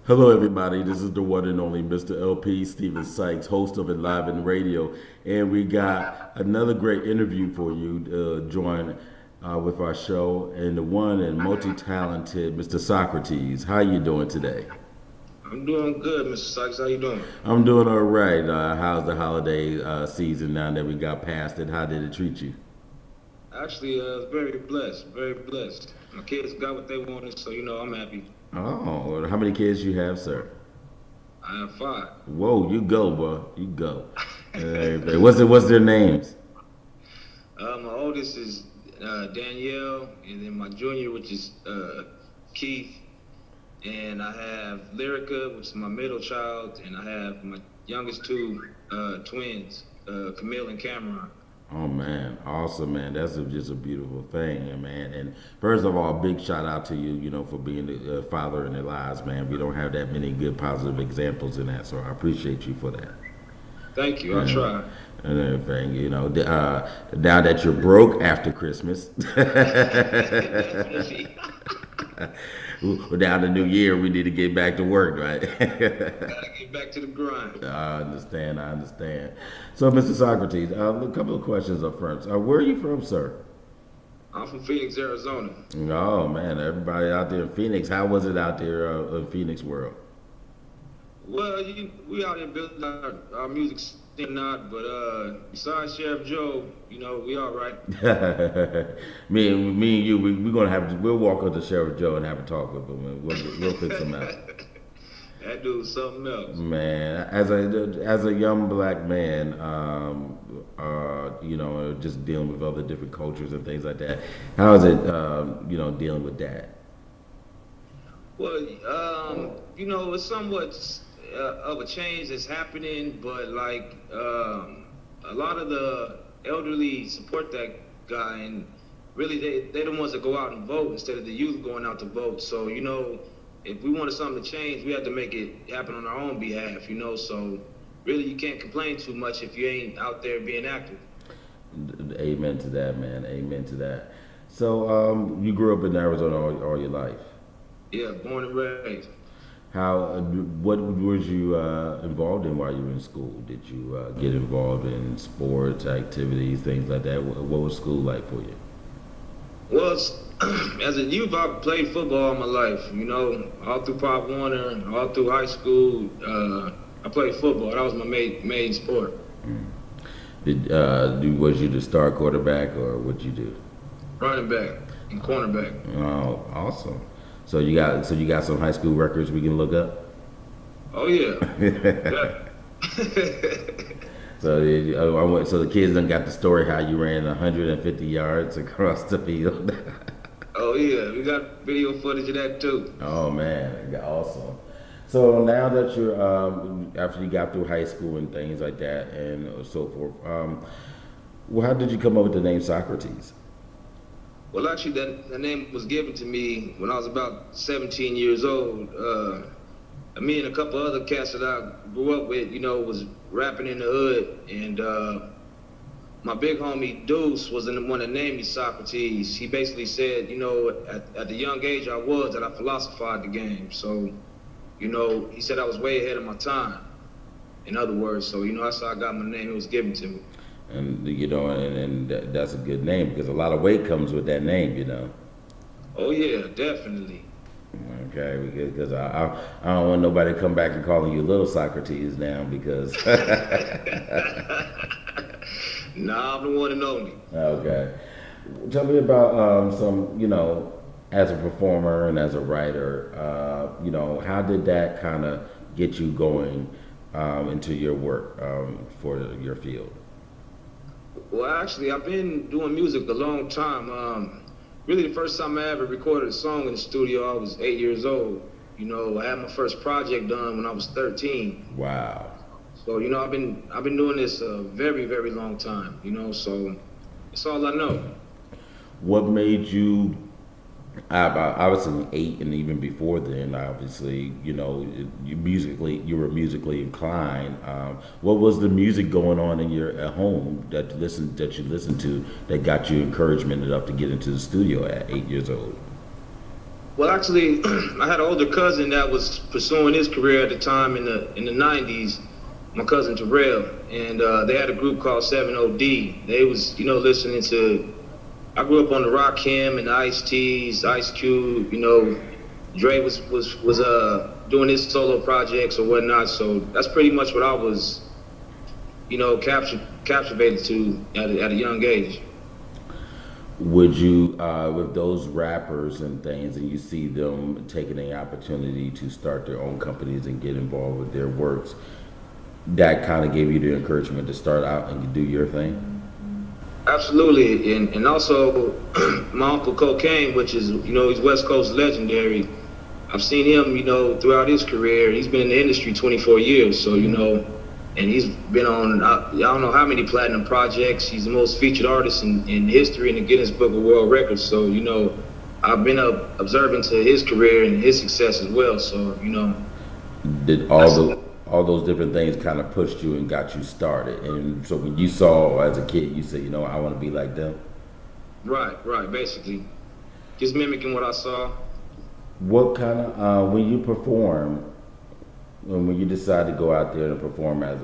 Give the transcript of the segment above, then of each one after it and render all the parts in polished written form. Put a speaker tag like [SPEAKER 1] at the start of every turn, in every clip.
[SPEAKER 1] Hello, everybody. This is the one and only Mr. LP Stephen Sykes, host of ENLIVEN Radio, and we got another great interview for you to join with our show, and the one and multi-talented Mr. Soccradz. How you doing today?
[SPEAKER 2] I'm doing good, Mr. Sykes. How you doing?
[SPEAKER 1] I'm doing all right. How's the holiday season now that we got past it? How did it treat you?
[SPEAKER 2] Actually, very blessed, very blessed. My kids got what they wanted, so I'm happy.
[SPEAKER 1] Oh, how many kids you have, sir?
[SPEAKER 2] I have five.
[SPEAKER 1] Whoa, you go, bro. You go. What's their names?
[SPEAKER 2] My oldest is Danielle, and then my junior, which is Keith, and I have Lyrica, which is my middle child, and I have my youngest two twins, Camille and Cameron.
[SPEAKER 1] Oh man, awesome man. Just a beautiful thing, man. And first of all, big shout out to you, for being the father in their lives, man. We don't have that many good positive examples in that, so I appreciate you for that.
[SPEAKER 2] Thank you. I'll try.
[SPEAKER 1] And everything, now that you're broke after Christmas,
[SPEAKER 2] Definitely.
[SPEAKER 1] well, down the new year, we need to get back to work, right?
[SPEAKER 2] Gotta get back to the grind.
[SPEAKER 1] I understand. I understand. So, Mr. Soccradz, a couple of questions up front. Where are you from, sir?
[SPEAKER 2] I'm from Phoenix, Arizona.
[SPEAKER 1] Oh man, everybody out there in Phoenix. How was it out there in Phoenix world?
[SPEAKER 2] Well, we out here building our music scene, not, but besides Sheriff Joe, we all right.
[SPEAKER 1] me and you, we'll walk up to Sheriff Joe and have a talk with him, and we'll fix him out.
[SPEAKER 2] That dude's something else.
[SPEAKER 1] Man, as a young black man, just dealing with other different cultures and things like that. How is it, dealing with that?
[SPEAKER 2] Well, it's somewhat of a change that's happening, but like a lot of the elderly support that guy, and really they're the ones that go out and vote instead of the youth going out to vote. So if we wanted something to change, we had to make it happen on our own behalf. So really you can't complain too much if you ain't out there being active.
[SPEAKER 1] Amen to that, man. Amen to that. So you grew up in Arizona all your life.
[SPEAKER 2] Yeah, born and raised.
[SPEAKER 1] What was you involved in while you were in school? Did you get involved in sports, activities, things like that? What was school like for you?
[SPEAKER 2] Well, as a youth, I played football all my life. All through Pop Warner, all through high school. I played football. That was my main sport.
[SPEAKER 1] Was you the star quarterback or what'd you do?
[SPEAKER 2] Running back and cornerback.
[SPEAKER 1] Oh, awesome. So you got some high school records we can look up?
[SPEAKER 2] Oh yeah. Yeah.
[SPEAKER 1] So the kids done got the story how you ran 150 yards across the field.
[SPEAKER 2] Oh yeah, we got video footage of that too.
[SPEAKER 1] Oh man, awesome. So now that you're after you got through high school and things like that and so forth, well, how did you come up with the name Soccradz?
[SPEAKER 2] Well, actually, that name was given to me when I was about 17 years old. Me and a couple other cats that I grew up with, was rapping in the hood, and my big homie Deuce was the one that named me Soccradz. He basically said, at the young age I was, that I philosophized the game. So, he said I was way ahead of my time, in other words. So, that's how I got my name. It was given to me.
[SPEAKER 1] And that's a good name because a lot of weight comes with that name,
[SPEAKER 2] Oh yeah, definitely.
[SPEAKER 1] Okay, because I don't want nobody to come back and calling you Little Soccradz now because.
[SPEAKER 2] Nah, I'm the one and only.
[SPEAKER 1] Okay, tell me about some, as a performer and as a writer, how did that kind of get you going into your work for your field?
[SPEAKER 2] Well, actually, I've been doing music a long time. Really, the first time I ever recorded a song in the studio, I was 8 years old. I had my first project done when I was 13.
[SPEAKER 1] Wow.
[SPEAKER 2] So, I've been doing this a very, very long time. So it's all I know.
[SPEAKER 1] What made you? Obviously 8, and even before then, obviously, you were musically inclined. What was the music going on in your at home that you listened to that got you encouragement enough to get into the studio at 8 years old?
[SPEAKER 2] Well, actually, I had an older cousin that was pursuing his career at the time in the '90s. My cousin Terrell, and they had a group called 7OD. They was, listening to. I grew up on the Rakim and the Ice T's, Ice Cube. Dre was doing his solo projects or whatnot. So that's pretty much what I was, captivated to at a young age.
[SPEAKER 1] Would you, with those rappers and things, and you see them taking the opportunity to start their own companies and get involved with their works, that kind of gave you the encouragement to start out and do your thing?
[SPEAKER 2] Absolutely, and also my uncle Cocaine, which is, he's West Coast legendary. I've seen him, throughout his career. He's been in the industry 24 years, so, and he's been on, I don't know how many platinum projects. He's the most featured artist in history in the Guinness Book of World Records. So, I've been observing to his career and his success as well. So,
[SPEAKER 1] Did all those different things kind of pushed you and got you started? And so when you saw as a kid, you said, I want to be like them?
[SPEAKER 2] Right, basically. Just mimicking what I saw.
[SPEAKER 1] What kind of, when you perform, when you decide to go out there and perform as,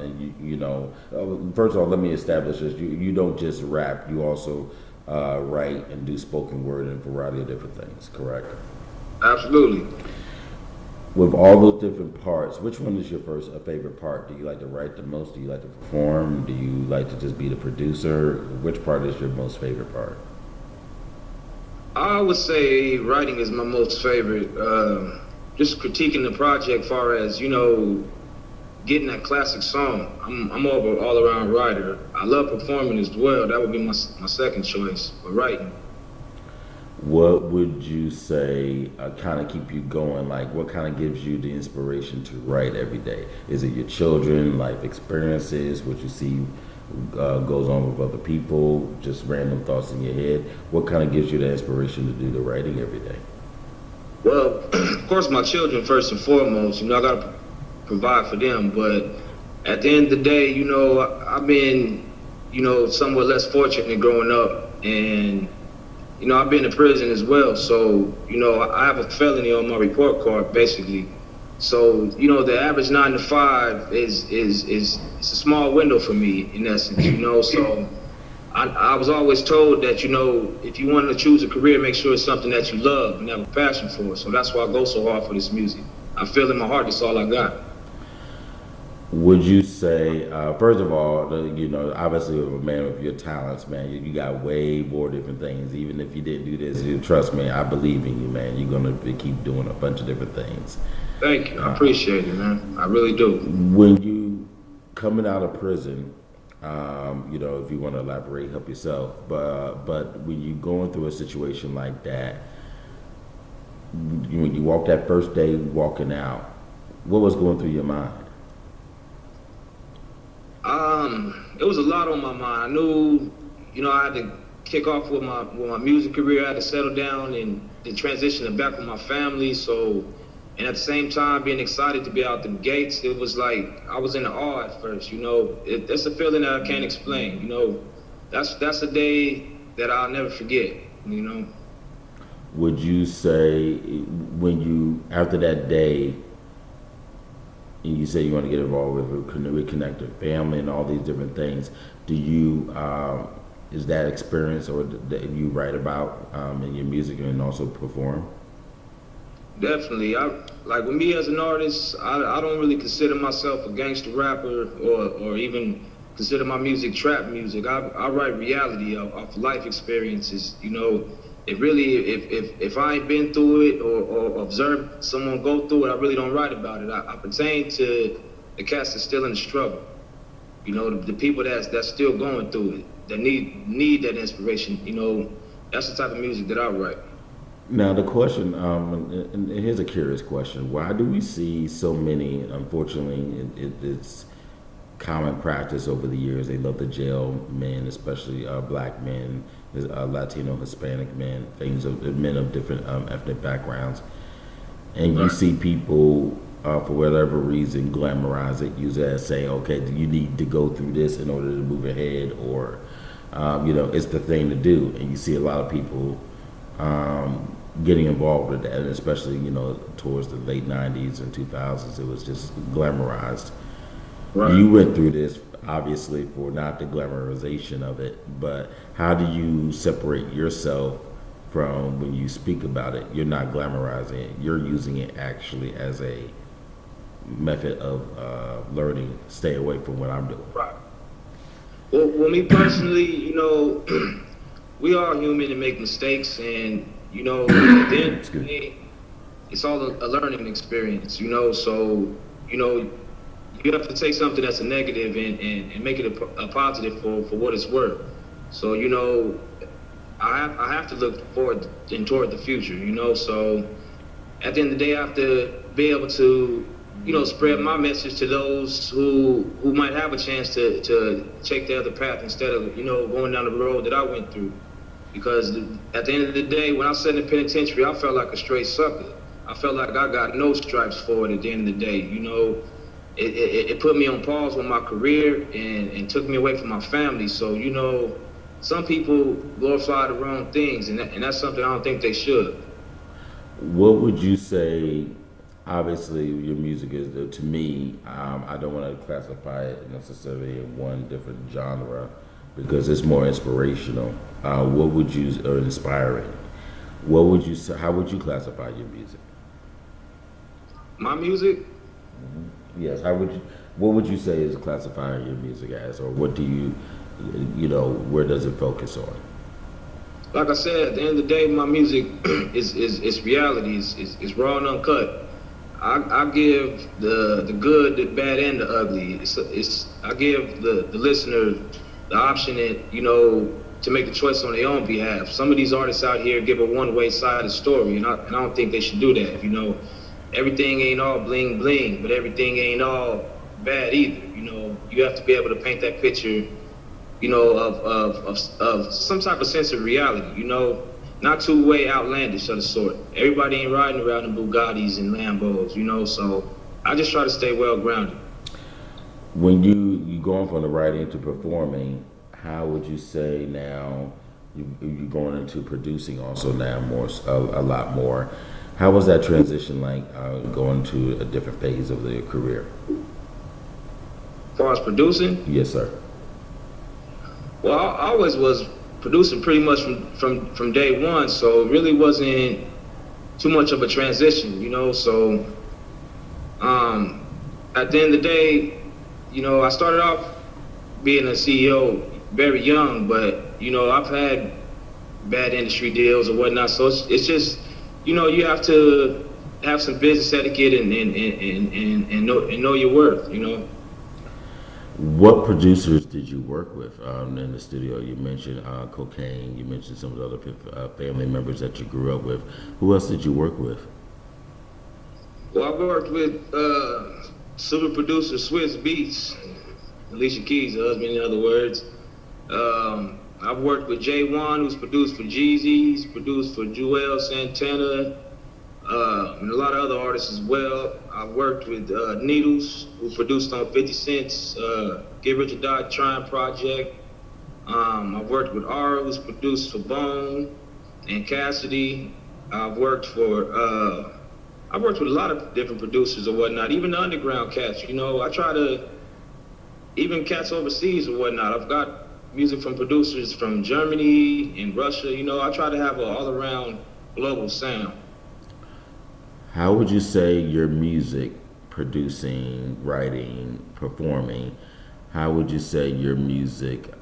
[SPEAKER 1] and first of all, let me establish this: you don't just rap; you also write and do spoken word and a variety of different things. Correct?
[SPEAKER 2] Absolutely.
[SPEAKER 1] With all those different parts, which one is your favorite part? Do you like to write the most? Do you like to perform? Do you like to just be the producer? Which part is your most favorite part?
[SPEAKER 2] I would say writing is my most favorite. Just critiquing the project, far as getting that classic song. I'm more of an all-around writer. I love performing as well. That would be my second choice. But writing.
[SPEAKER 1] What would you say kind of keep you going? Like, what kind of gives you the inspiration to write every day? Is it your children, life experiences, what you see goes on with other people, just random thoughts in your head? What kind of gives you the inspiration to do the writing every day?
[SPEAKER 2] Well, of course, my children first and foremost. I got to provide for them. But at the end of the day, I've been, somewhat less fortunate growing up, and I've been in prison as well. So I have a felony on my report card, basically. So the average 9 to 5 is a small window for me, in essence. So. I was always told that, if you want to choose a career, make sure it's something that you love and have a passion for. So that's why I go so hard for this music. I feel in my heart that's all I got.
[SPEAKER 1] Would you say, first of all, obviously with a man with your talents, man, you got way more different things. Even if you didn't do this, trust me, I believe in you, man. You're going to keep doing a bunch of different things.
[SPEAKER 2] Thank you. I appreciate it, man. I really do.
[SPEAKER 1] When you coming out of prison, if you want to elaborate, help yourself. But when you're going through a situation like that, when you walk that first day walking out, what was going through your mind?
[SPEAKER 2] It was a lot on my mind. I knew, I had to kick off with my music career. I had to settle down and transition back with my family. So. And at the same time, being excited to be out the gates, it was like I was in awe at first. That's a feeling that I can't explain. That's a day that I'll never forget.
[SPEAKER 1] Would you say when you after that day, and you say you want to get involved with reconnect with family and all these different things, do you is that experience or that you write about in your music and also perform?
[SPEAKER 2] Definitely. Like with me as an artist, I don't really consider myself a gangster rapper or even consider my music trap music. I write reality off life experiences. It really, if I ain't been through it or observed someone go through it, I really don't write about it. I pertain to the cats that's still in the struggle. The people that's still going through it, that need that inspiration. That's the type of music that I write.
[SPEAKER 1] Now the question, and here's a curious question: why do we see so many? Unfortunately, it's common practice over the years. They love to jail men, especially black men, Latino, Hispanic men, men of different ethnic backgrounds, and you see people for whatever reason glamorize it, use it as saying, "Okay, you need to go through this in order to move ahead," or it's the thing to do, and you see a lot of people. getting involved with that, and especially towards the late '90s and 2000s, it was just glamorized.
[SPEAKER 2] Right.
[SPEAKER 1] You went through this obviously for not the glamorization of it, but how do you separate yourself from when you speak about it? You're not glamorizing it; you're using it actually as a method of learning. Stay away from what I'm doing.
[SPEAKER 2] Right. Well, me personally, we are human and make mistakes, and at the end of the day, it's all a learning experience, so you have to take something that's a negative and make it a positive for what it's worth. So I have to look forward and toward the future, so at the end of the day, I have to be able to spread my message to those who might have a chance to take the other path instead of going down the road that I went through. Because at the end of the day, when I sat in the penitentiary, I felt like a straight sucker. I felt like I got no stripes for it at the end of the day. It put me on pause with my career and took me away from my family. So, some people glorify the wrong things, and that's something I don't think they should.
[SPEAKER 1] What would you say? Obviously, your music is, to me, I don't want to classify it necessarily in one different genre because it's more inspirational. What would you, or inspiring? What would you say? How would you classify your music?
[SPEAKER 2] My music?
[SPEAKER 1] Mm-hmm. Yes. What would you say is classifying your music as, or what do you, where does it focus on?
[SPEAKER 2] Like I said, at the end of the day, my music is reality. It's raw and uncut. I give the good, the bad, and the ugly. I give the listener the option that to make the choice on their own behalf. Some of these artists out here give a one-way sided story, and I don't think they should do that. Everything ain't all bling bling, but everything ain't all bad either. You have to be able to paint that picture, of some type of sense of reality. Not two-way outlandish of the sort. Everybody ain't riding around in Bugattis and Lambos, so I just try to stay well-grounded.
[SPEAKER 1] When you going from the writing to performing, how would you say now you're going into producing also now a lot more? How was that transition like going to a different phase of your career?
[SPEAKER 2] As far as producing?
[SPEAKER 1] Yes, sir.
[SPEAKER 2] Well, I always was producing pretty much from day one, so it really wasn't too much of a transition, so at the end of the day, I started off being a CEO very young, but I've had bad industry deals or whatnot, so it's just you have to have some business etiquette and know your worth.
[SPEAKER 1] What producers did you work with in the studio? You mentioned Cocaine. You mentioned some of the other family members that you grew up with. Who else did you work with?
[SPEAKER 2] Well, I worked with super producer Swiss Beats, Alicia Keys' husband, in other words. I've worked with J1, who's produced for Jeezy. He's produced for Joel Santana, and a lot of other artists as well. I've worked with Needles, who produced on 50 Cent's Get Rich or Die Trying project. I've worked with Ara, who's produced for Bone and Cassidy. I've worked with a lot of different producers or whatnot, even the underground cats. I try to, even cats overseas or whatnot. I've got music from producers from Germany and Russia. I try to have an all-around global sound.
[SPEAKER 1] How would you say your music, producing, writing, performing, how would you say your music,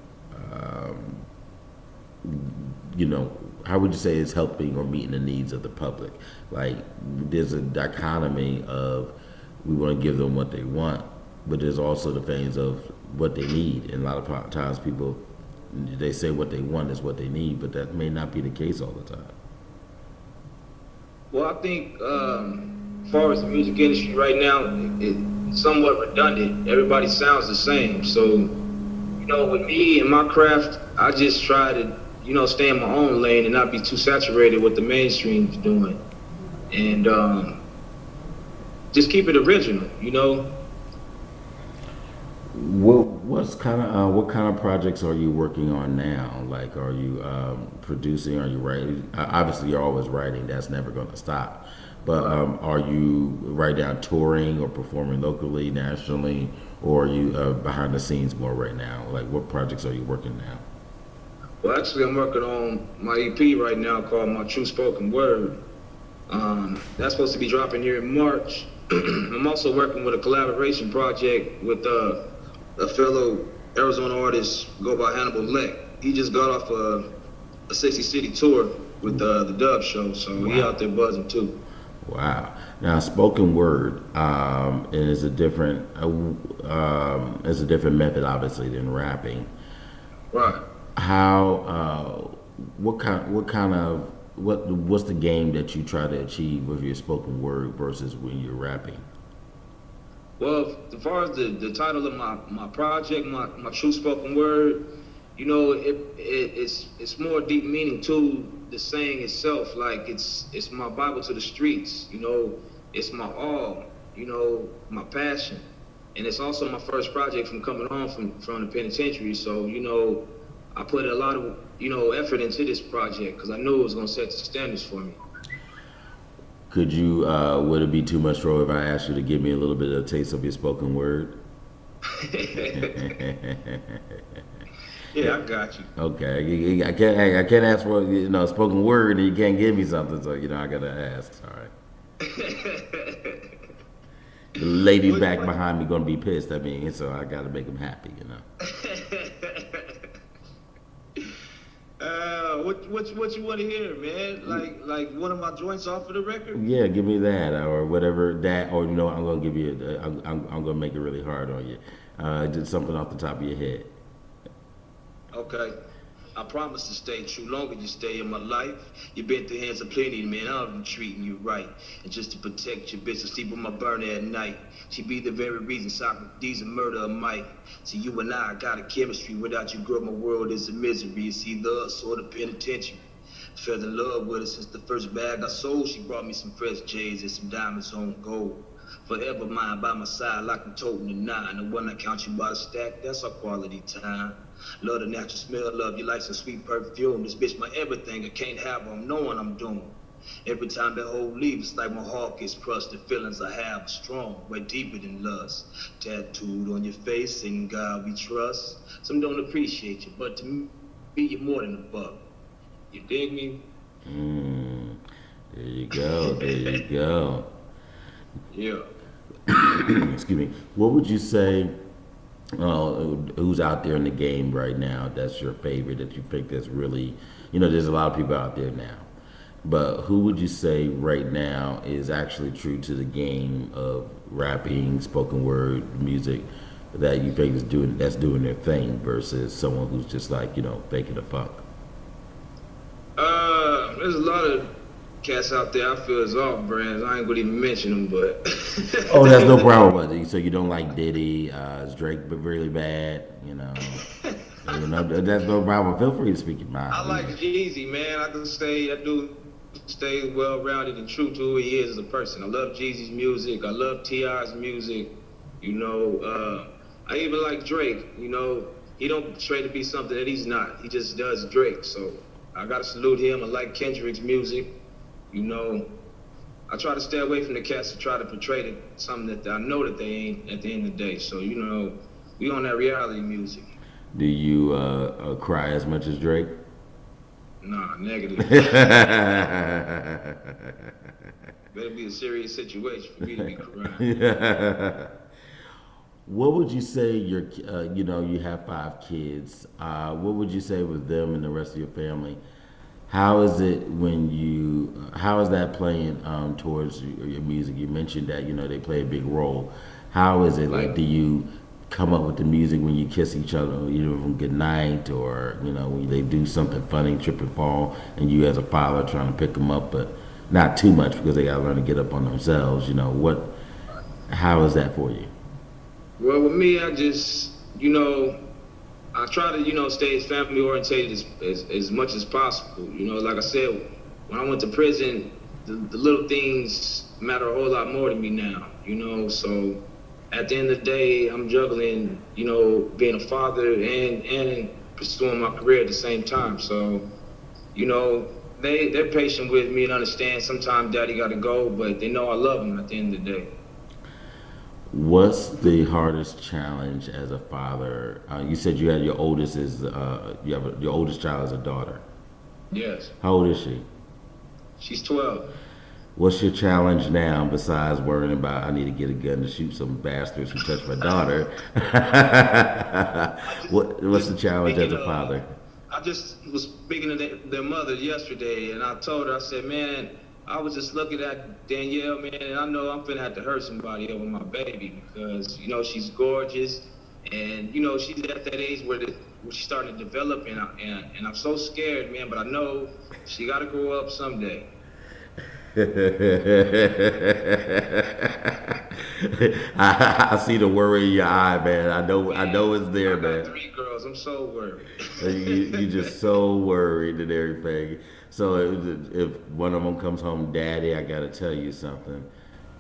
[SPEAKER 1] how would you say it's helping or meeting the needs of the public? Like, there's a dichotomy of we want to give them what they want, but there's also the things of what they need. And a lot of times people, they say what they want is what they need, but that may not be the case all the time.
[SPEAKER 2] Well, I think as far as the music industry right now, it's somewhat redundant. Everybody sounds the same. So, with me and my craft, I just try to, stay in my own lane and not be too saturated with the mainstream's doing. And just keep it original,
[SPEAKER 1] What what kind of projects are you working on now? Like, are you producing? Are you writing? Obviously, you're always writing. That's never going to stop. But are you right now touring or performing locally, nationally, or are you behind the scenes more right now? Like, what projects are you working now?
[SPEAKER 2] Well, actually, I'm working on my EP right now called My True Spoken Word. That's supposed to be dropping here in March. I'm also working with a collaboration project with a fellow Arizona artist go by Hannibal Leck. He just got off a 60 city tour with the Dub Show, so he out there buzzing too.
[SPEAKER 1] Wow. Now, spoken word is a different method, obviously, than rapping.
[SPEAKER 2] Right.
[SPEAKER 1] How? What's the game that you try to achieve with your spoken word versus when you're rapping?
[SPEAKER 2] Well, as far as the title of my project, my True Spoken Word, you know, it's more deep meaning to the saying itself. Like it's my Bible to the streets, you know, it's my all, you know, my passion. And it's also my first project from coming home from the penitentiary. So, you know, I put a lot of, you know, effort into this project because I knew it was going to set the standards for me.
[SPEAKER 1] Could you, would it be too much for if I asked you to give me a little bit of a taste of your spoken word?
[SPEAKER 2] Yeah, I got you.
[SPEAKER 1] Okay, I can't ask for, you know, spoken word and you can't give me something, so, you know, I gotta ask. All right. The lady back behind me gonna be pissed at me, so I gotta make them happy, you know.
[SPEAKER 2] What you want to hear, man? Like one of my joints off of the record?
[SPEAKER 1] Yeah, give me that or whatever that, or you know, I'm gonna give you. I'm gonna make it really hard on you. Just something off the top of your head.
[SPEAKER 2] Okay. I promise to stay true long as you stay in my life. You've been through hands of plenty, man. I'll be treating you right. And just to protect your bitch, I sleep with my burner at night. She be the very reason Soccradz and murder of Mike. See, you and I got a chemistry. Without you, girl, my world is a misery. It's either us or the penitentiary. Fell in love with her since the first bag I sold. She brought me some fresh J's and some diamonds on gold. Forever mine by my side like I'm toting the 9. And when I count you by the stack, that's our quality time. Love the natural smell, love you like some sweet perfume. This bitch my everything, I can't have her, I'm knowing I'm doomed. Every time that hoe leaves, it's like my heart gets crushed. The feelings I have are strong, way deeper than lust. Tattooed on your face, in God we trust. Some don't appreciate you, but to me, you're more than a buck. You dig me?
[SPEAKER 1] There you go, there you go.
[SPEAKER 2] Yeah.
[SPEAKER 1] Excuse me. What would you say, who's out there in the game right now that's your favorite, that you think that's really, you know, there's a lot of people out there now, but who would you say right now is actually true to the game of rapping, spoken word, music, that you think is doing their thing versus someone who's just like, you know, faking the funk?
[SPEAKER 2] There's a lot of cats out there I feel is off brands. I ain't gonna even mention them, but
[SPEAKER 1] oh, that's no problem with it. So you don't like Diddy, is Drake but really bad, you know. You know, that's no problem. Feel free to speak your mind.
[SPEAKER 2] I like Jeezy, man. I do stay well-rounded and true to who he is as a person. I love Jeezy's music. I love T.I.'s music. You know, I even like Drake. You know, he don't try to be something that he's not. He just does Drake. So I gotta salute him. I like Kendrick's music. You know, I try to stay away from the cats that try to portray something that I know that they ain't at the end of the day. So, you know, we on that reality music.
[SPEAKER 1] Do you cry as much as Drake?
[SPEAKER 2] Nah, negative. Better be a serious situation for me to be crying.
[SPEAKER 1] What would you say you know, you have 5 kids. What would you say with them and the rest of your family? How is it how is that playing towards your music? You mentioned that, you know, they play a big role. How is it, like, do you come up with the music when you kiss each other, you know, from good night, or, you know, when they do something funny, trip and fall, and you as a father trying to pick them up, but not too much because they got to learn to get up on themselves, you know, how is that for you?
[SPEAKER 2] Well, with me, I just, you know, I try to, you know, stay as family orientated as much as possible. You know, like I said, when I went to prison, the little things matter a whole lot more to me now, you know, so at the end of the day, I'm juggling, you know, being a father and pursuing my career at the same time. So, you know, they're patient with me and understand sometimes daddy got to go, but they know I love them at the end of the day.
[SPEAKER 1] What's the hardest challenge as a father? You said you had your oldest your oldest child is a daughter.
[SPEAKER 2] Yes.
[SPEAKER 1] How old is she?
[SPEAKER 2] She's 12.
[SPEAKER 1] What's your challenge now besides worrying about I need to get a gun to shoot some bastards who touch my daughter? What's the challenge as a father?
[SPEAKER 2] I just was speaking to their mother yesterday, and I told her, I said, man, I was just looking at Danielle, man, and I know I'm finna have to hurt somebody over my baby because, you know, she's gorgeous, and, you know, she's at that age where she's starting to develop, and I'm so scared, man, but I know she got to grow up someday.
[SPEAKER 1] I see the worry in your eye, man. I know it's there, man.
[SPEAKER 2] I got 3 girls. I'm so worried.
[SPEAKER 1] You just so worried and everything. So if one of them comes home, Daddy, I gotta tell you something.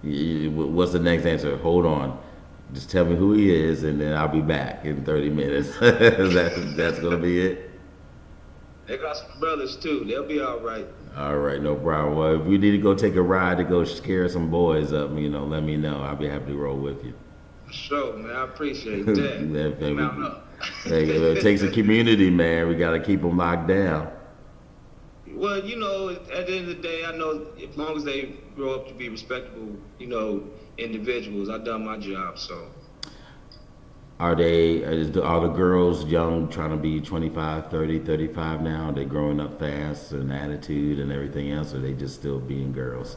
[SPEAKER 1] What's the next answer? Hold on. Just tell me who he is, and then I'll be back in 30 minutes. That's gonna be it.
[SPEAKER 2] They got some brothers too. They'll be all right.
[SPEAKER 1] All right, no problem. Well, if you need to go take a ride to go scare some boys up, you know, let me know. I'll be happy to roll with you.
[SPEAKER 2] Sure, man. I appreciate that.
[SPEAKER 1] Hey, it takes a community, man. We got to keep them locked down.
[SPEAKER 2] Well, you know, at the end of the day, I know as long as they grow up to be respectable, you know, individuals, I've done my job, so.
[SPEAKER 1] Are the girls young, trying to be 25, 30, 35 now? Are they growing up fast and attitude and everything else, or are they just still being girls?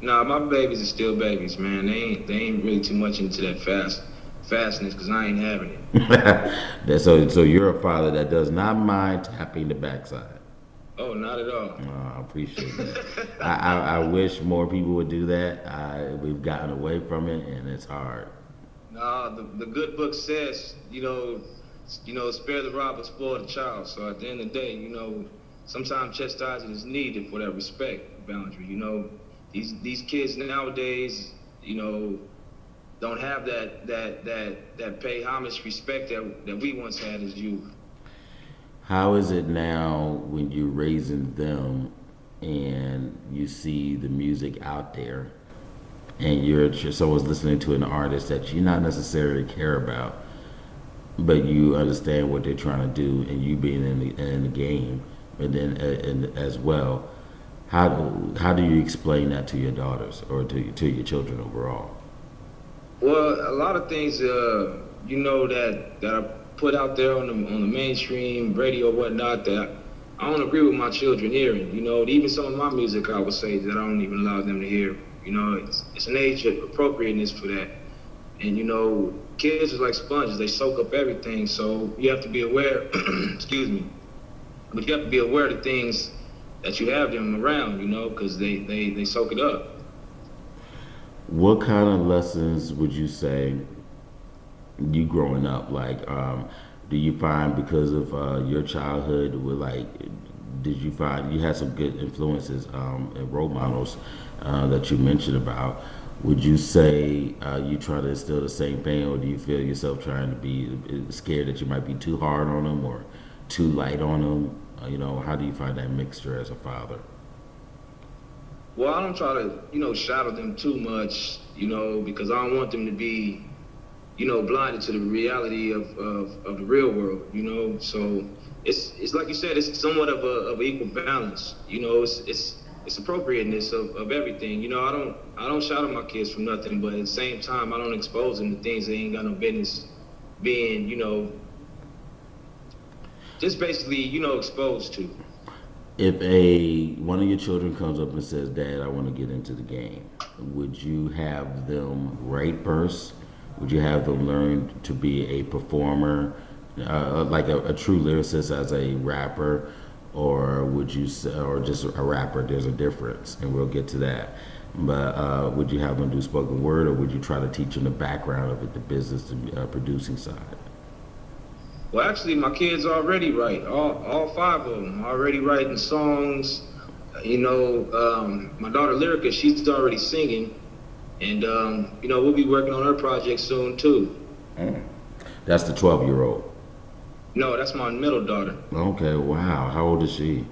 [SPEAKER 2] Nah, my babies are still babies, man. They ain't really too much into that fastness, because I ain't having
[SPEAKER 1] it. So you're a father that does not mind tapping the backside.
[SPEAKER 2] Oh, not at all.
[SPEAKER 1] Oh, I appreciate that. I wish more people would do that. We've gotten away from it, and it's hard.
[SPEAKER 2] Nah, the good book says, you know, spare the rod but spoil the child. So at the end of the day, you know, sometimes chastising is needed for that respect boundary. You know, these kids nowadays, you know, don't have that pay homage respect that we once had as youth.
[SPEAKER 1] How is it now when you're raising them and you see the music out there and someone's listening to an artist that you not necessarily care about, but you understand what they're trying to do, and you being in the game, and then and as well, how do you explain that to your daughters or to your children overall?
[SPEAKER 2] Well, a lot of things, you know, that are put out there on the mainstream radio or whatnot that I don't agree with my children hearing. You know, even some of my music, I would say that I don't even allow them to hear. You know, it's an age of appropriateness for that. And, you know, kids are like sponges. They soak up everything. So you have to be aware, excuse me, but you have to be aware of the things that you have them around, you know, because they soak it up.
[SPEAKER 1] What kind of lessons would you say you growing up, like, do you find because of your childhood, did you find you had some good influences and role models that you mentioned about? Would you say you try to instill the same thing, or do you feel yourself trying to be scared that you might be too hard on them or too light on them? You know, how do you find that mixture as a father?
[SPEAKER 2] Well, I don't try to, you know, shadow them too much, you know, because I don't want them to be, you know, blinded to the reality of the real world, you know. So it's like you said, it's somewhat of an equal balance, you know. It's appropriateness of everything, you know. I don't shadow my kids from nothing, but at the same time, I don't expose them to things they ain't got no business being, you know, just basically, you know, exposed to.
[SPEAKER 1] If one of your children comes up and says, "Dad, I want to get into the game," would you have them write verse? Would you have them learn to be a performer, like a true lyricist as a rapper, or would you or just a rapper? There's a difference, and we'll get to that. But would you have them do spoken word, or would you try to teach them the background of it, the business, the producing side?
[SPEAKER 2] Well, actually, my kids already write. All 5 of them already writing songs. You know, my daughter Lyrica, she's already singing, And we'll be working on her project soon too.
[SPEAKER 1] That's the 12-year-old.
[SPEAKER 2] No, that's my middle daughter.
[SPEAKER 1] Okay, wow. How old is she?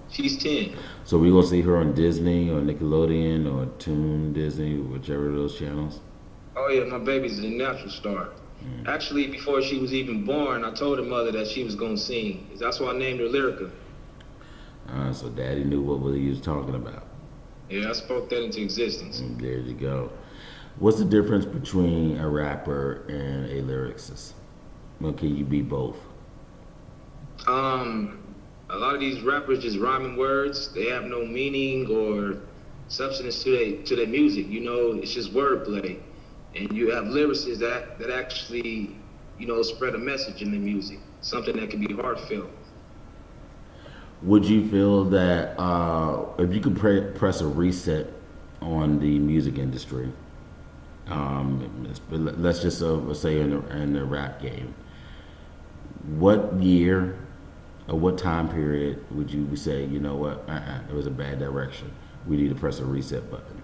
[SPEAKER 2] She's 10.
[SPEAKER 1] So we gonna see her on Disney or Nickelodeon or Toon Disney, whichever of those channels?
[SPEAKER 2] Oh yeah, my baby's a natural star. Actually, before she was even born, I told her mother that she was gonna sing. That's why I named her Lyrica.
[SPEAKER 1] So Daddy knew what he was talking about.
[SPEAKER 2] Yeah, I spoke that into existence.
[SPEAKER 1] There you go. What's the difference between a rapper and a lyricist? Well, can you be both?
[SPEAKER 2] A lot of these rappers just rhyming words. They have no meaning or substance to their music. It's just wordplay. And you have lyricists that actually, spread a message in the music, something that can be heartfelt.
[SPEAKER 1] Would you feel that if you could press a reset on the music industry, let's just say in the rap game, what year or what time period would you say, you know what, it was a bad direction, we need to press a reset button?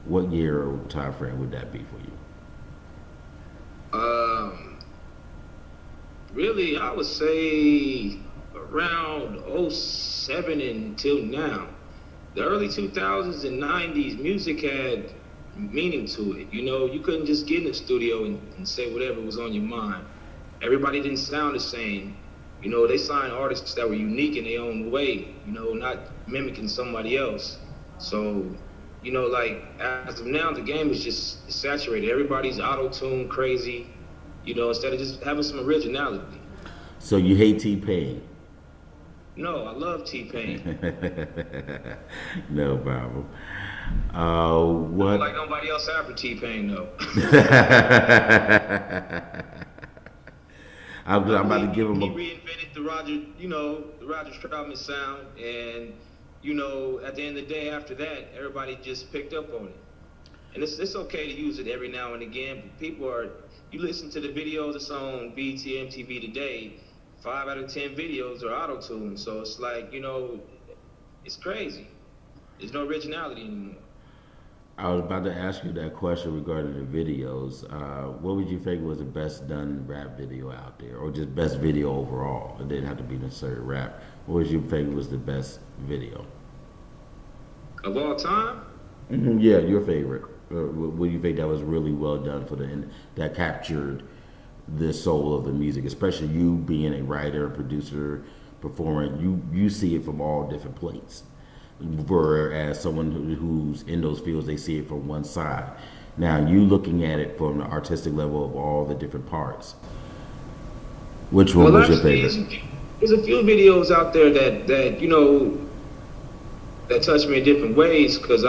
[SPEAKER 1] What year or time frame would that be for you?
[SPEAKER 2] Really, I would say around '07 until now. The early 2000s and 90s, music had meaning to it. You couldn't just get in the studio and say whatever was on your mind. Everybody didn't sound the same. They signed artists that were unique in their own way, not mimicking somebody else. So, like, as of now, the game is just saturated. Everybody's auto-tune crazy, instead of just having some originality.
[SPEAKER 1] So you hate T-Pain?
[SPEAKER 2] No, I love T-Pain.
[SPEAKER 1] No problem.
[SPEAKER 2] What? I don't like nobody else after T-Pain, though.
[SPEAKER 1] I'm about to give him
[SPEAKER 2] He reinvented the Roger Troutman sound, and at the end of the day, after that, everybody just picked up on it. And it's okay to use it every now and again. But you listen to the videos that's on BET, MTV today, 5 out of 10 videos are auto-tuned. So it's like, it's crazy. There's no originality anymore.
[SPEAKER 1] I was about to ask you that question regarding the videos. What would you think was the best done rap video out there, or just best video overall? It didn't have to be necessarily rap. What would you think was the best video
[SPEAKER 2] of all time?
[SPEAKER 1] Yeah, your favorite. What do you think that was really well done that captured the soul of the music, especially you being a writer, producer, performer? You see it from all different plates. Whereas someone who's in those fields, they see it from one side. Now you looking at it from the artistic level of all the different parts. Which one was your favorite?
[SPEAKER 2] There's a few videos out there that that touch me in different ways. Because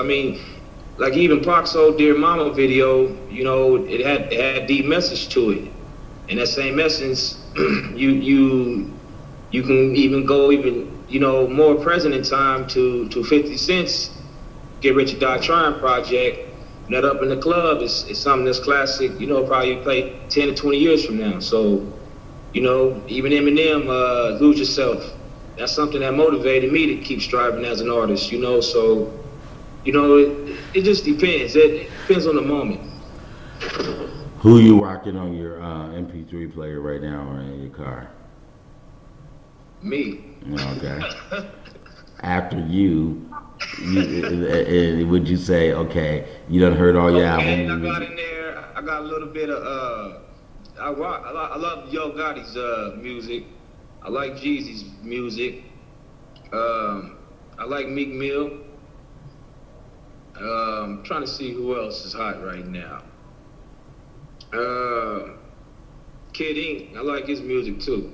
[SPEAKER 2] like even Pac's old Dear Mama video, it had deep message to it, and that same essence, you can even go more present in time to 50 Cent's Get Rich or Die Trying project. Nut Up in the Club is something that's classic, probably play 10 to 20 years from now. So, even Eminem, Lose Yourself, that's something that motivated me to keep striving as an artist, so, it just depends. It depends on the moment.
[SPEAKER 1] Who you rocking on your MP3 player right now or in your car?
[SPEAKER 2] Me.
[SPEAKER 1] Okay. After you would you say, okay, you done heard all your albums?
[SPEAKER 2] I got in there. I got a little bit of I love Yo Gotti's music. I like Jeezy's music. I like Meek Mill. I'm trying to see who else is hot right now. Kid Ink, I like his music too.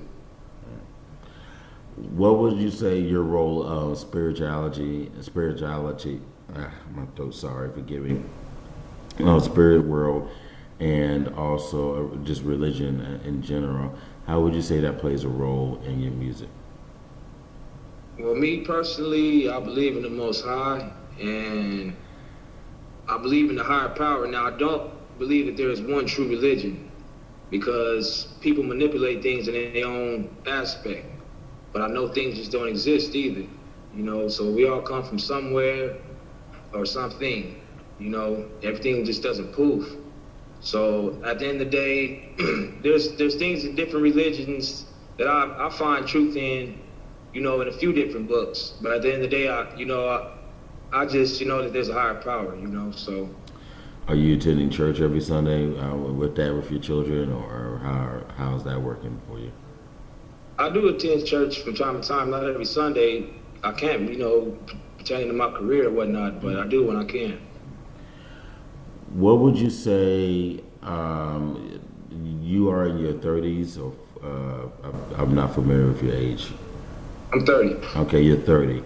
[SPEAKER 1] What would you say your role of spirituality, my throat, sorry, forgive me, spirit world, and also just religion in general, how would you say that plays a role in your music?
[SPEAKER 2] Well, me personally, I believe in the Most High, and I believe in the higher power. Now, I don't believe that there is one true religion, because people manipulate things in their own aspect. But I know things just don't exist either, so we all come from somewhere or something. You know, everything just doesn't poof. So at the end of the day, there's things in different religions that I find truth in, you know, in a few different books. But at the end of the day, I just, you know, that there's a higher power, you know, so.
[SPEAKER 1] Are you attending church every Sunday with your children, or how's that working for you?
[SPEAKER 2] I do attend church from time to time, not every Sunday. I can't, you know, pertaining to my career or whatnot, but I do when I can.
[SPEAKER 1] What would you say, you are in your 30s, or I'm not familiar with your age.
[SPEAKER 2] I'm 30.
[SPEAKER 1] Okay, you're 30.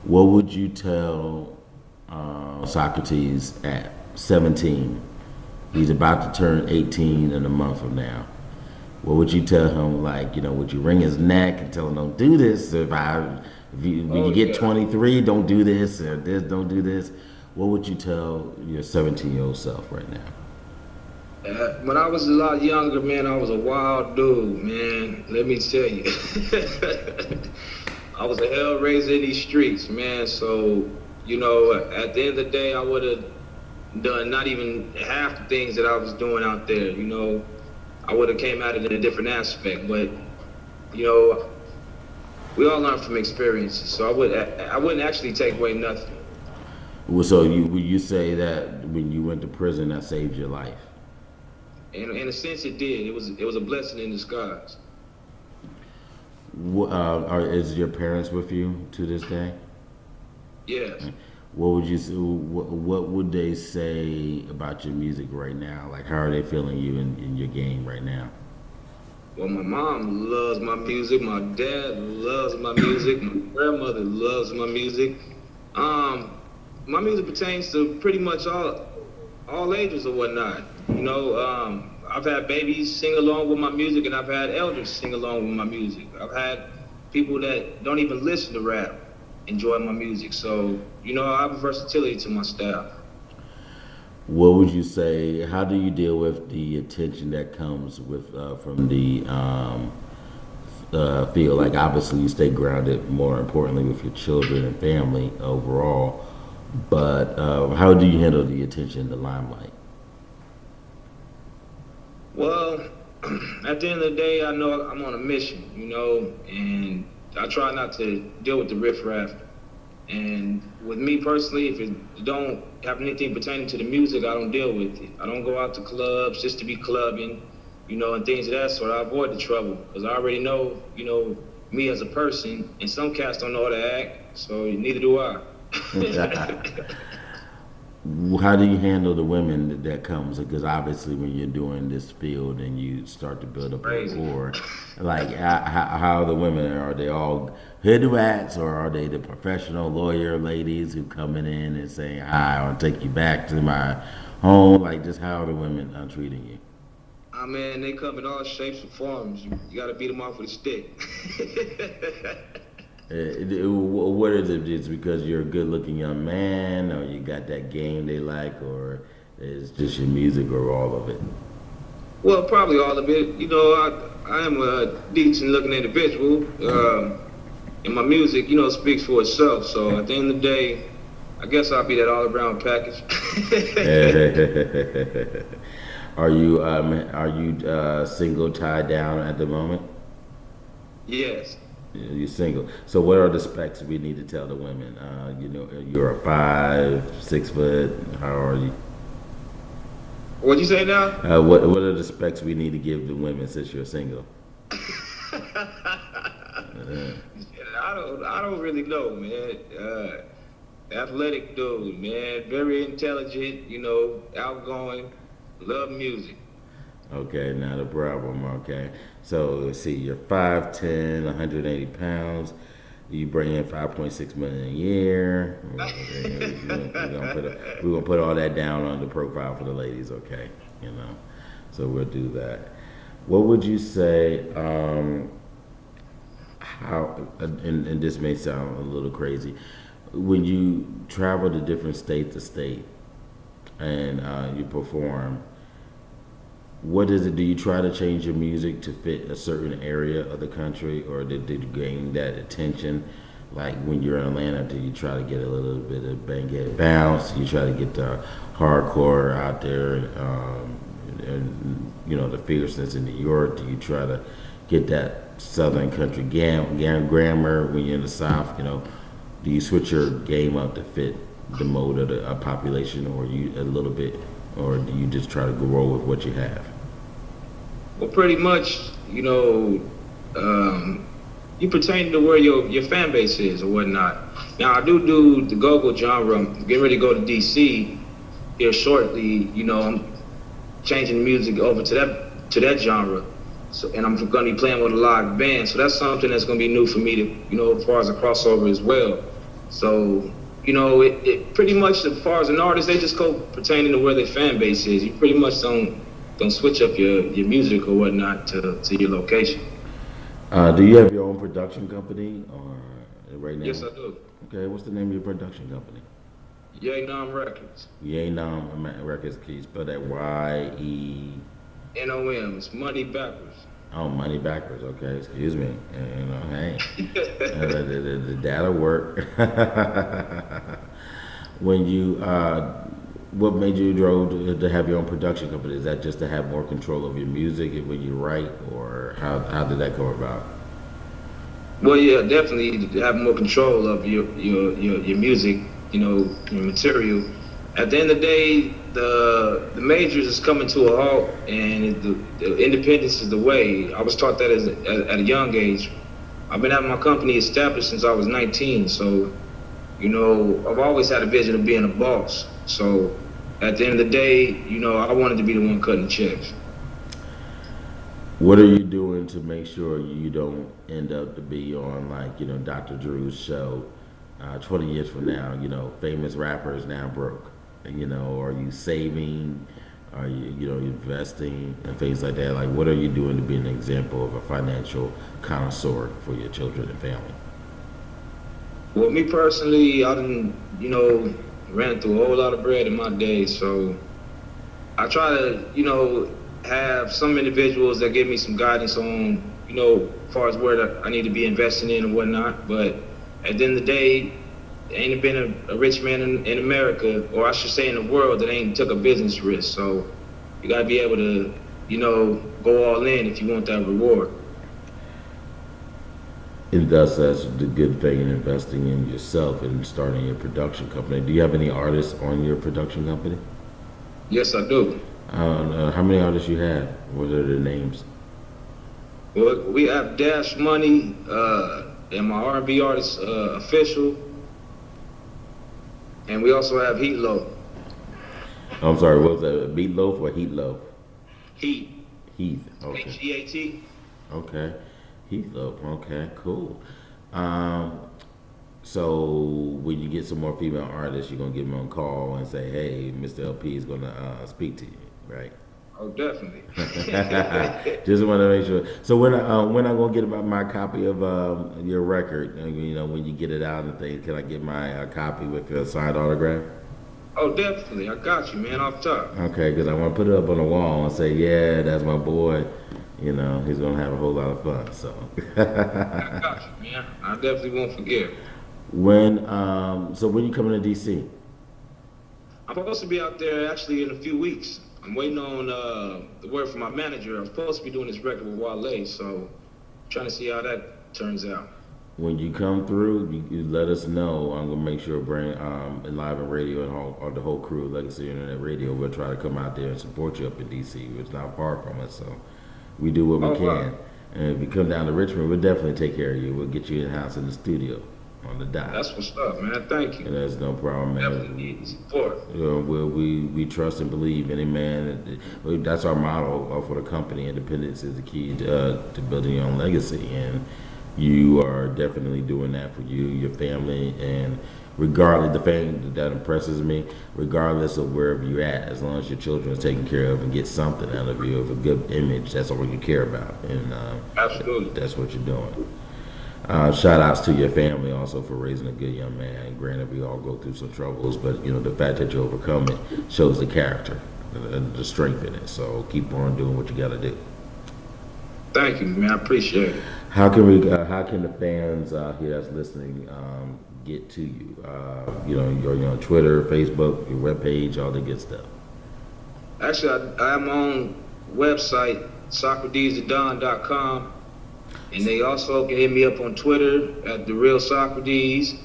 [SPEAKER 1] What would you tell Soccradz at 17? He's about to turn 18 in a month from now. What would you tell him? Like, you know, would you wring his neck and tell him, don't do this? When you get 23, don't do this, or this, don't do this. What would you tell your 17-year-old self right now?
[SPEAKER 2] When I was a lot younger, man, I was a wild dude, man. Let me tell you. I was a hell raiser in these streets, man. So, you know, at the end of the day, I would have done not even half the things that I was doing out there, you know. I would have came at it in a different aspect, but, you know, we all learn from experiences. So I wouldn't actually take away nothing.
[SPEAKER 1] Well, so would you say that when you went to prison, that saved your life?
[SPEAKER 2] In a sense, it did. It was a blessing in disguise.
[SPEAKER 1] Is your parents with you to this day?
[SPEAKER 2] Yes.
[SPEAKER 1] What would they say about your music right now? Like, how are they feeling you in your game right now?
[SPEAKER 2] Well, my mom loves my music. My dad loves my music. My grandmother loves my music. My music pertains to pretty much all ages or whatnot. You know, I've had babies sing along with my music, and I've had elders sing along with my music. I've had people that don't even listen to rap enjoy my music. So, you know, I have a versatility to my style.
[SPEAKER 1] What would you say, how do you deal with the attention that comes with from the field? Like, obviously you stay grounded, more importantly, with your children and family overall, but how do you handle the attention, the limelight?
[SPEAKER 2] Well, at the end of the day, I know I'm on a mission, you know, and I try not to deal with the riffraff. And with me personally, if it don't have anything pertaining to the music, I don't deal with it. I don't go out to clubs just to be clubbing, you know, and things of that sort. I avoid the trouble because I already know, you know, me as a person, and some cats don't know how to act, so neither do I.
[SPEAKER 1] How do you handle the women that comes? Because obviously when you're doing this field and you start to build up a rapport, like how are the women? Are they all hood rats, or are they the professional lawyer ladies who coming in and saying, hi, I want to take you back to my home? Like, just how are the women treating you?
[SPEAKER 2] Man, they come in all shapes and forms. You got to beat them off with a stick.
[SPEAKER 1] What is it? Just because you're a good-looking young man, or you got that game they like, or it's just your music, or all of it?
[SPEAKER 2] Well, probably all of it. You know, I am a decent-looking individual, and my music, you know, speaks for itself. So at the end of the day, I guess I'll be that all-around package.
[SPEAKER 1] Are you single, tied down at the moment?
[SPEAKER 2] Yes.
[SPEAKER 1] You're single. So what are the specs we need to tell the women? You know, you're a 5, 6 foot. How are you?
[SPEAKER 2] What'd you say now?
[SPEAKER 1] What are the specs we need to give the women since you're single?
[SPEAKER 2] I don't really know, man. Athletic dude, man. Very intelligent, you know, outgoing, love music.
[SPEAKER 1] Okay, not a problem. Okay, so let's see. You're 5'10", 180 pounds. You bring in 5.6 million a year. We're gonna put all that down on the profile for the ladies. Okay, you know. So we'll do that. What would you say? How? And this may sound a little crazy. When you travel to different state to state and you perform, what is it? Do you try to change your music to fit a certain area of the country, or did you gain that attention like when you're in Atlanta, do you try to get a little bit of bang bounce? You try to get the hardcore out there, and you know the fierceness in New York. Do you try to get that Southern country grammar when you're in the South? You know, do you switch your game up to fit the mode of the population, or you a little bit, or do you just try to go roll with what you have?
[SPEAKER 2] Well, pretty much, you know, you pertain to where your fan base is or whatnot. Now, I do the go-go genre. I'm getting ready to go to DC here shortly. You know, I'm changing music over to that genre. So, and I'm going to be playing with a live band. So that's something that's going to be new for me to, you know, as far as a crossover as well. So, you know, it pretty much, as far as an artist, they just go pertaining to where their fan base is. You pretty much don't switch up your music or whatnot to your location.
[SPEAKER 1] Do you have your own production company or right now?
[SPEAKER 2] Yes, I do.
[SPEAKER 1] Okay, what's the name of your production company?
[SPEAKER 2] ENLIVEN Records.
[SPEAKER 1] ENLIVEN Records. Can you spell that? Y-E...
[SPEAKER 2] N-O-M. It's money backwards.
[SPEAKER 1] Oh, money backwards. Okay, excuse me. You know, hey, the data work. When you, what made you drove to have your own production company? Is that just to have more control of your music when you write, or how did that come about?
[SPEAKER 2] Well, yeah, definitely to have more control of your music, you know, your material. At the end of the day, the majors is coming to a halt, and the independence is the way. I was taught that at a young age. I've been having my company established since I was 19, so, you know, I've always had a vision of being a boss. So at the end of the day, you know, I wanted to be the one cutting checks.
[SPEAKER 1] What are you doing to make sure you don't end up to be on, like, you know, Dr. Drew's show 20 years from now, you know, famous rappers now broke? You know, are you saving? Are you, you know, investing and things like that? Like, what are you doing to be an example of a financial connoisseur for your children and family?
[SPEAKER 2] Well, me personally, I done, you know, ran through a whole lot of bread in my day, so I try to, you know, have some individuals that give me some guidance on, you know, as far as where I need to be investing in and whatnot. But at the end of the day, there ain't been a rich man in America, or I should say in the world, that ain't took a business risk. So you gotta be able to, you know, go all in if you want that reward.
[SPEAKER 1] And thus, that's the good thing in investing in yourself and starting your production company. Do you have any artists on your production company?
[SPEAKER 2] Yes, I do.
[SPEAKER 1] How many artists you have? What are their names?
[SPEAKER 2] Well, we have Dash Money, and my R&B artist, Official. And we also have Heat Low.
[SPEAKER 1] I'm sorry, what was that? Meatloaf or Heat Loaf?
[SPEAKER 2] Heat.
[SPEAKER 1] Heath. Okay.
[SPEAKER 2] H-E-A-T.
[SPEAKER 1] Okay. Heat Loaf. Okay. Cool. So when you get some more female artists, you're gonna give them a call and say, "Hey, Mr. LP is gonna speak to you," right?
[SPEAKER 2] Oh, definitely.
[SPEAKER 1] Just want to make sure. So when I gonna get my copy of your record? You know, when you get it out and things, can I get my copy with your signed autograph?
[SPEAKER 2] Oh, definitely. I got you, man, off top.
[SPEAKER 1] Okay, because I want to put it up on the wall and say, "Yeah, that's my boy." You know, he's gonna have a whole lot of fun. So.
[SPEAKER 2] I got you, man. I definitely won't forget.
[SPEAKER 1] So when you coming to DC?
[SPEAKER 2] I'm supposed to be out there actually in a few weeks. I'm waiting on the word from my manager. I'm supposed to be doing this record with Wale, so trying to see how that turns out.
[SPEAKER 1] When you come through, you let us know. I'm gonna make sure bring ENLIVEN Radio and the whole crew of Legacy Internet Radio. We'll try to come out there and support you up in DC. It's not far from us, so we do what we can. Wow. And if you come down to Richmond, we'll definitely take care of you. We'll get you in house in the studio on the dot.
[SPEAKER 2] That's what's up, man. Thank you.
[SPEAKER 1] And that's no problem, man.
[SPEAKER 2] Definitely need support.
[SPEAKER 1] You know, we trust and believe any man. That's our motto for the company. Independence is the key to building your own legacy, and you are definitely doing that for you, your family, and regardless, the thing that impresses me, regardless of wherever you're at, as long as your children are taken care of and get something out of you, of a good image, that's all you care about, and
[SPEAKER 2] absolutely,
[SPEAKER 1] that's what you're doing. Shout outs to your family also for raising a good young man. Granted, we all go through some troubles, but you know, the fact that you overcome it shows the character and the strength in it. So keep on doing what you got to do.
[SPEAKER 2] Thank you, man. I appreciate it.
[SPEAKER 1] How can the fans here that's listening get to you? You're on Twitter, Facebook, your webpage, all the good stuff.
[SPEAKER 2] Actually, I'm on website SoccradesTheDon.com, and they also can hit me up on Twitter at The Real Soccradz,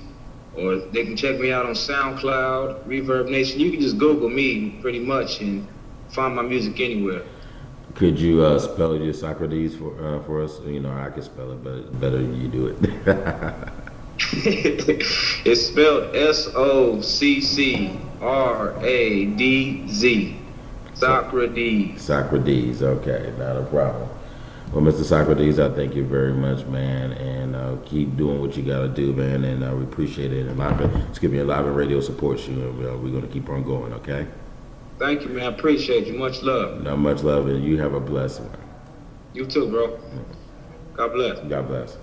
[SPEAKER 2] or they can check me out on SoundCloud, Reverb Nation. You can just Google me pretty much and find my music anywhere.
[SPEAKER 1] Could you spell your Soccradz for us? I can spell it, but better you do it.
[SPEAKER 2] It's spelled Soccradz. Soccradz.
[SPEAKER 1] Soccradz, okay, not a problem. Well, Mr. Soccradz, I thank you very much, man, and keep doing what you got to do, man, and we appreciate it. And ENLIVEN Radio supports you, and we're going to keep on going, okay?
[SPEAKER 2] Thank you, man. I appreciate you. Much love.
[SPEAKER 1] No, much love, and you have a blessed one.
[SPEAKER 2] You too, bro. God bless.
[SPEAKER 1] God bless.